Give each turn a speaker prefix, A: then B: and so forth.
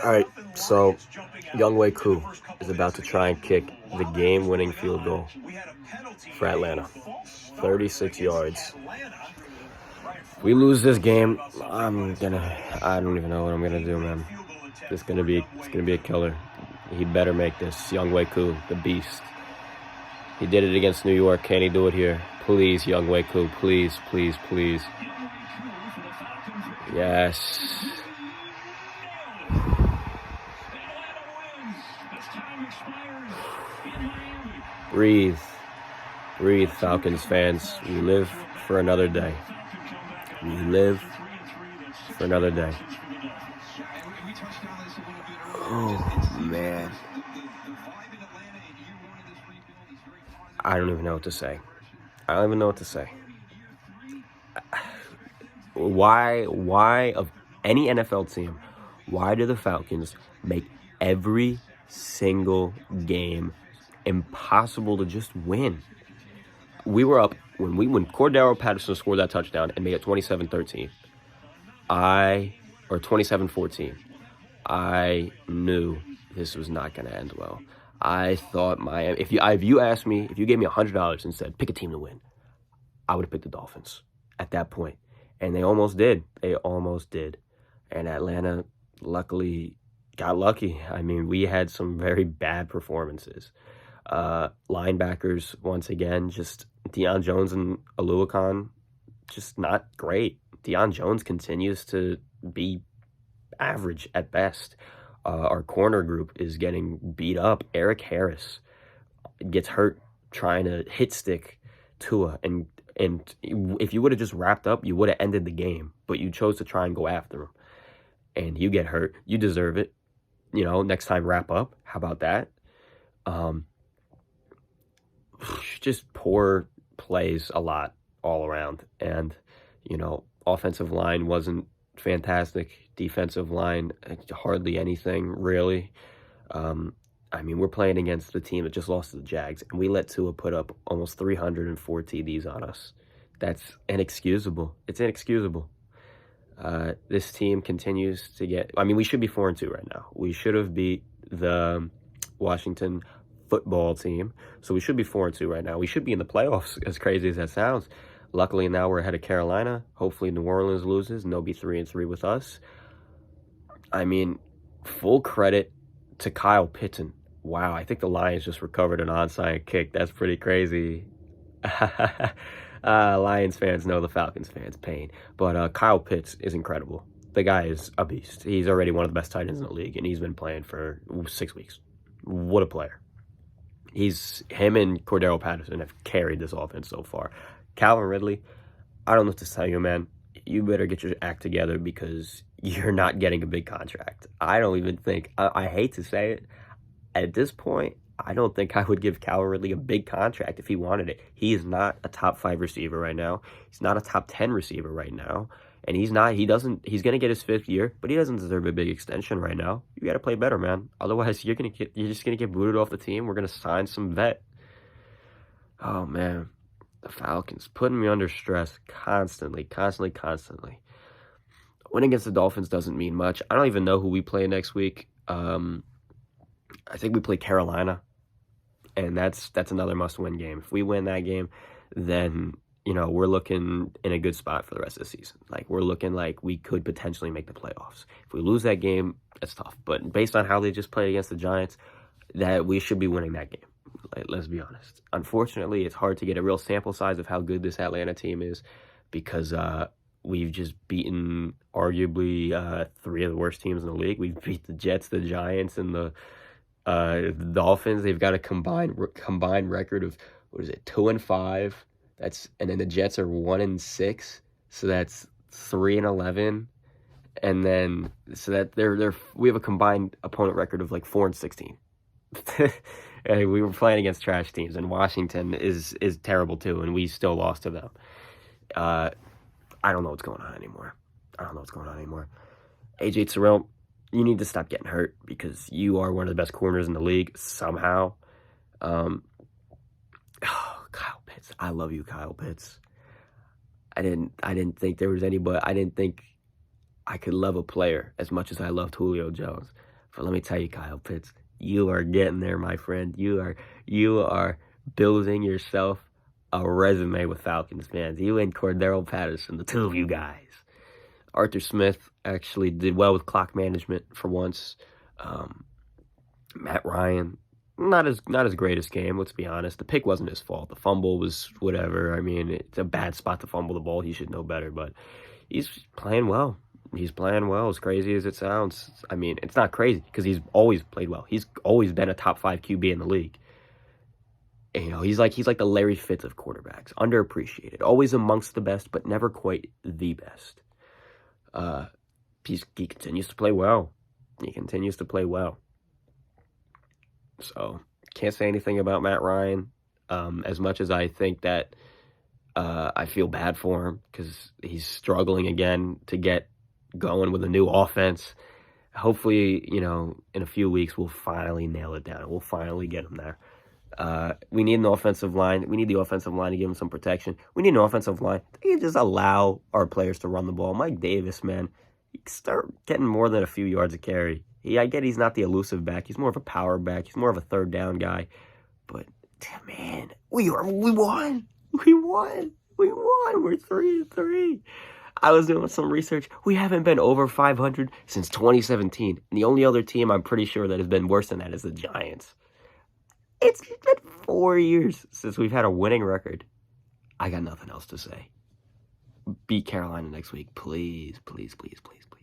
A: All right, so Younghoe Koo is about to try and kick the game-winning field goal for Atlanta. 36 yards. If we lose this game, I don't even know what I'm gonna do, man. It's gonna be a killer. He better make this. Younghoe Koo, the beast. He did it against New York. Can he do it here? Please, Younghoe Koo, please, please, please. Yes. Breathe. Breathe, Falcons fans. We live for another day. We live for another day. Oh, man. I don't even know what to say. I don't even know what to say. Why of any NFL team, why do the Falcons make every single game impossible to just win? We were up when Cordero Patterson scored that touchdown and made it 27-13. Or 27-14. I knew this was not going to end well. I thought if you asked me, if you gave me $100 and said pick a team to win, I would have picked the Dolphins at that point. And they almost did. And Atlanta luckily got lucky. I mean, we had some very bad performances. Linebackers, once again, just Deion Jones and Aluakon, just not great. Deion Jones continues to be average at best. Our corner group is getting beat up. Eric Harris gets hurt trying to hit stick Tua, and if you would have just wrapped up, you would have ended the game, but you chose to try and go after him, and you get hurt. You deserve it. Next time wrap up. How about that? Just poor plays a lot all around, and offensive line wasn't fantastic. Defensive line, hardly anything really. I mean, we're playing against the team that just lost to the Jags, and we let Tua put up almost 304 TDs on us. That's inexcusable. It's inexcusable. This team continues to get... I mean, we should be 4-2 right now. We should have beat the Washington football team, so we should be 4-2 right now. We should be in the playoffs, as crazy as that sounds. Luckily, now we're ahead of Carolina. Hopefully, New Orleans loses, and they'll be 3-3 with us. I mean, full credit to Kyle Pitts. Wow, I think the Lions just recovered an onside kick. That's pretty crazy. Lions fans know the Falcons fans' pain. But Kyle Pitts is incredible. The guy is a beast. He's already one of the best tight ends in the league, and he's been playing for 6 weeks. What a player. Him and Cordero Patterson have carried this offense so far. Calvin Ridley, I don't know what to tell you, man. You better get your act together because you're not getting a big contract. I don't even think, I hate to say it, at this point, I don't think I would give Calvin Ridley a big contract if he wanted it. He is not a top 5 receiver right now. He's not a top 10 receiver right now. And he's going to get his 5th year, but he doesn't deserve a big extension right now. You got to play better, man. Otherwise, you're just going to get booted off the team. We're going to sign some vet. Oh, man. The Falcons putting me under stress constantly. Winning against the Dolphins doesn't mean much. I don't even know who we play next week. I think we play Carolina, and that's another must-win game. If we win that game, then we're looking in a good spot for the rest of the season. Like, we're looking like we could potentially make the playoffs. If we lose that game, that's tough. But based on how they just played against the Giants, that we should be winning that game. Let's be honest. Unfortunately, it's hard to get a real sample size of how good this Atlanta team is because we've just beaten arguably 3 of the worst teams in the league. We've beat the Jets, the Giants, and the Dolphins. They've got a combined record of 2-5. And then the Jets are 1-6, so that's 3-11, and then so that we have a combined opponent record of like 4-16. And we were playing against trash teams, and Washington is terrible too, and we still lost to them. I don't know what's going on anymore. AJ Terrell, you need to stop getting hurt because you are one of the best corners in the league somehow. Kyle Pitts. I love you, Kyle Pitts. I didn't think there was anybody. I didn't think I could love a player as much as I loved Julio Jones. But let me tell you, Kyle Pitts, you are getting there, my friend. You are building yourself a resume with Falcons fans. You and Cordero Patterson, the two of you guys. Arthur Smith actually did well with clock management for once. Matt Ryan, not his greatest game, let's be honest. The pick wasn't his fault. The fumble was whatever. I mean, it's a bad spot to fumble the ball. He should know better, but he's playing well. He's playing well, as crazy as it sounds. I mean, it's not crazy because he's always played well. He's always been a top 5 QB in the league. And, he's like the Larry Fitz of quarterbacks, underappreciated, always amongst the best, but never quite the best. He continues to play well. He continues to play well. So, can't say anything about Matt Ryan. As much as I think that I feel bad for him because he's struggling again to get going with a new offense. Hopefully, in a few weeks, we'll finally nail it down. We'll finally get him there. We need an offensive line. We need the offensive line to give him some protection. We need an offensive line to just allow our players to run the ball. Mike Davis, man, he can start getting more than a few yards of carry. I get he's not the elusive back. He's more of a power back. He's more of a third down guy. But, man, we won. We won. We're 3-3. I was doing some research. We haven't been over 500 since 2017. And the only other team I'm pretty sure that has been worse than that is the Giants. It's been 4 years since we've had a winning record. I got nothing else to say. Beat Carolina next week. Please, please, please, please, please.